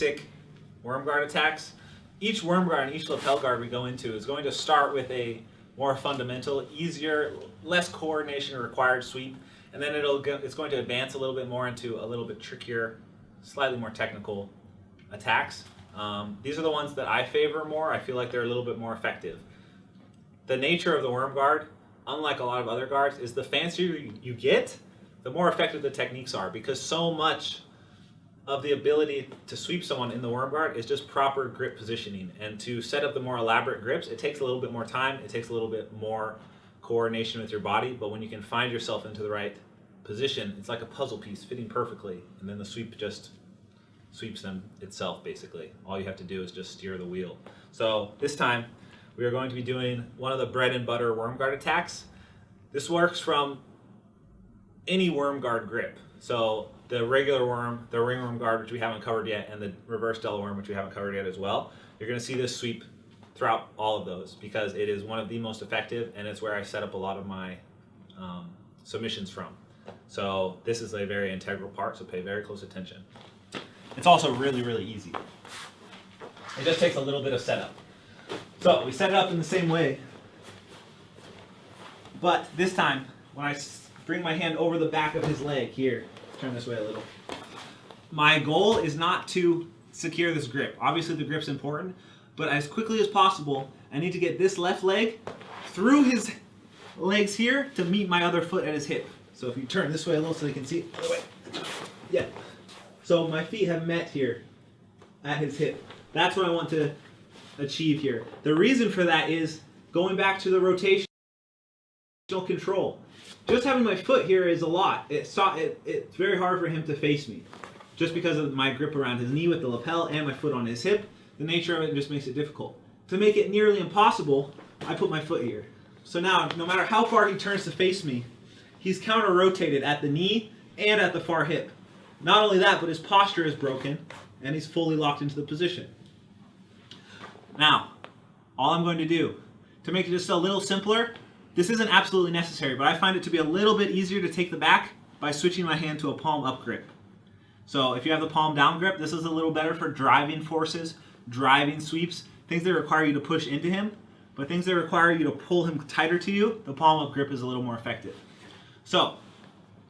basic worm guard attacks. Each worm guard and each lapel guard we go into is going to start with a more fundamental, easier, less coordination required sweep, and then it's going to advance a little bit more into a little bit trickier, slightly more technical attacks. These are the ones that I favor more. I feel like they're a little bit more effective. The nature of the worm guard, unlike a lot of other guards, is the fancier you get, the more effective the techniques are, because so much of the ability to sweep someone in the worm guard is just proper grip positioning. And to set up the more elaborate grips, it takes a little bit more time, it takes a little bit more coordination with your body, but when you can find yourself into the right position, it's like a puzzle piece fitting perfectly, and then the sweep just sweeps them itself, basically. All you have to do is just steer the wheel. So this time, we are going to be doing one of the bread and butter worm guard attacks. This works from any worm guard grip. So the regular worm, the ringworm guard, which we haven't covered yet, and the reverse Della worm, which we haven't covered yet as well. You're going to see this sweep throughout all of those because it is one of the most effective, and it's where I set up a lot of my submissions from. So this is a very integral part, so pay very close attention. It's also really, really easy. It just takes a little bit of setup. So we set it up in the same way, but this time, when I bring my hand over the back of his leg here, turn this way a little, my goal is not to secure this grip. Obviously the grip's important, but as quickly as possible, I need to get this left leg through his legs here to meet my other foot at his hip. So if you turn this way a little so they can see, yeah. So my feet have met here at his hip. That's what I want to achieve here. The reason for that is going back to the rotational control. Just having my foot here is a lot. It's very hard for him to face me, just because of my grip around his knee with the lapel and my foot on his hip. The nature of it just makes it difficult. To make it nearly impossible, I put my foot here. So now, no matter how far he turns to face me, he's counter-rotated at the knee and at the far hip. Not only that, but his posture is broken, and he's fully locked into the position. Now, all I'm going to do, to make it just a little simpler, this isn't absolutely necessary, but I find it to be a little bit easier to take the back by switching my hand to a palm up grip. So if you have the palm down grip, this is a little better for driving forces, driving sweeps, things that require you to push into him, but things that require you to pull him tighter to you, the palm up grip is a little more effective. So,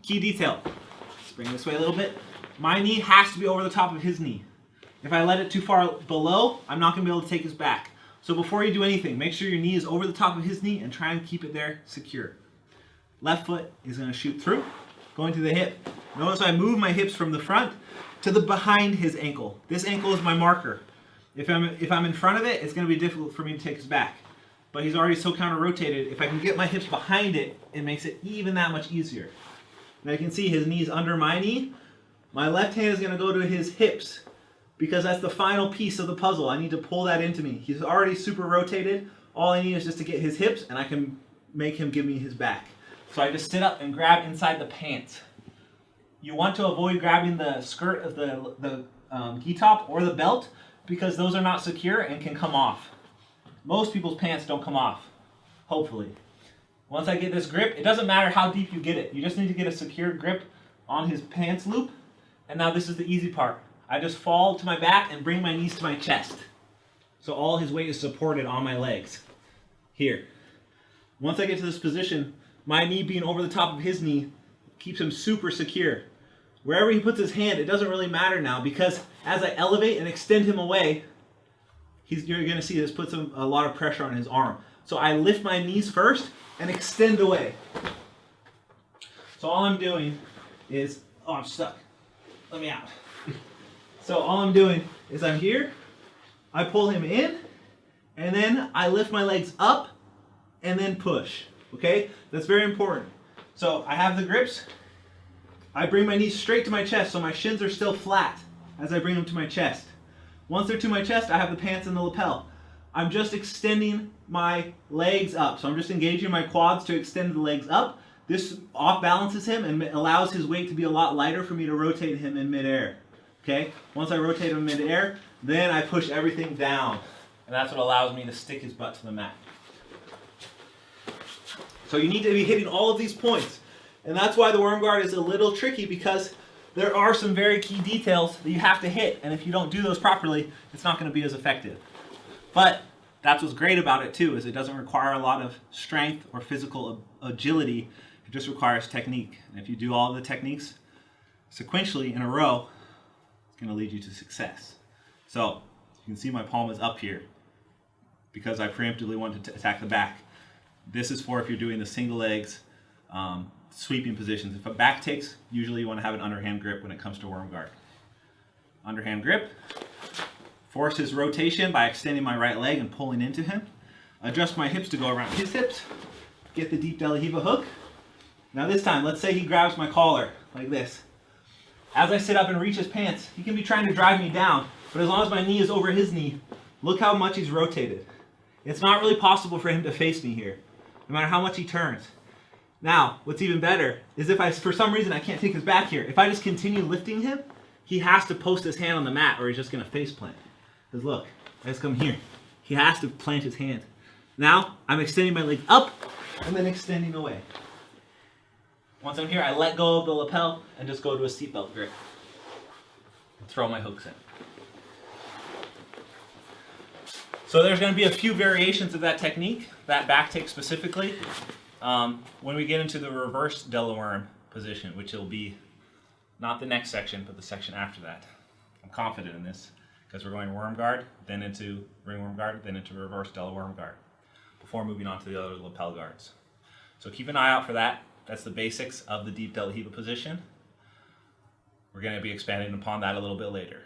key detail. Let's bring this way a little bit. My knee has to be over the top of his knee. If I let it too far below, I'm not going to be able to take his back. So before you do anything, make sure your knee is over the top of his knee and try and keep it there secure. Left foot is going to shoot through, going to the hip. Notice I move my hips from the front to the behind his ankle. This ankle is my marker. If I'm in front of it, it's going to be difficult for me to take his back. But he's already so counter-rotated, if I can get my hips behind it, it makes it even that much easier. Now you can see his knee's under my knee. My left hand is going to go to his hips because that's the final piece of the puzzle. I need to pull that into me. He's already super rotated. All I need is just to get his hips and I can make him give me his back. So I just sit up and grab inside the pants. You want to avoid grabbing the skirt of the gi top or the belt because those are not secure and can come off. Most people's pants don't come off, hopefully. Once I get this grip, it doesn't matter how deep you get it. You just need to get a secure grip on his pants loop. And now this is the easy part. I just fall to my back and bring my knees to my chest. So all his weight is supported on my legs. Here. Once I get to this position, my knee being over the top of his knee keeps him super secure. Wherever he puts his hand, it doesn't really matter now because as I elevate and extend him away, you're going to see this puts a lot of pressure on his arm. So I lift my knees first and extend away. So all I'm doing is, oh, I'm stuck. Let me out. So all I'm doing is I'm here, I pull him in, and then I lift my legs up and then push. Okay? That's very important. So I have the grips. I bring my knees straight to my chest so my shins are still flat as I bring them to my chest. Once they're to my chest, I have the pants and the lapel. I'm just extending my legs up. So I'm just engaging my quads to extend the legs up. This off balances him and allows his weight to be a lot lighter for me to rotate him in midair. Okay? Once I rotate him in midair, then I push everything down. And that's what allows me to stick his butt to the mat. So you need to be hitting all of these points. And that's why the worm guard is a little tricky because there are some very key details that you have to hit, and if you don't do those properly, it's not going to be as effective. But that's what's great about it too, is it doesn't require a lot of strength or physical agility. It just requires technique. And if you do all the techniques sequentially in a row, it's going to lead you to success. So you can see my palm is up here because I preemptively wanted to attack the back. This is for if you're doing the single legs, sweeping positions. If a back takes, usually you want to have an underhand grip when it comes to worm guard. Underhand grip. Force his rotation by extending my right leg and pulling into him. Adjust my hips to go around his hips. Get the deep De La Riva hook. Now this time, let's say he grabs my collar like this. As I sit up and reach his pants, he can be trying to drive me down, but as long as my knee is over his knee, look how much he's rotated. It's not really possible for him to face me here, no matter how much he turns. Now, what's even better is if for some reason I can't take his back here, if I just continue lifting him, he has to post his hand on the mat or he's just going to face plant. Because look, I just come here. He has to plant his hand. Now, I'm extending my leg up and then extending away. Once I'm here, I let go of the lapel and just go to a seatbelt grip. And throw my hooks in. So there's going to be a few variations of that technique, that back take specifically, when we get into the reverse Della worm position, which will be not the next section, but the section after that. I'm confident in this because we're going worm guard, then into ringworm guard, then into reverse Della worm guard, before moving on to the other lapel guards. So keep an eye out for that. That's the basics of the deep De La Riva position. We're going to be expanding upon that a little bit later.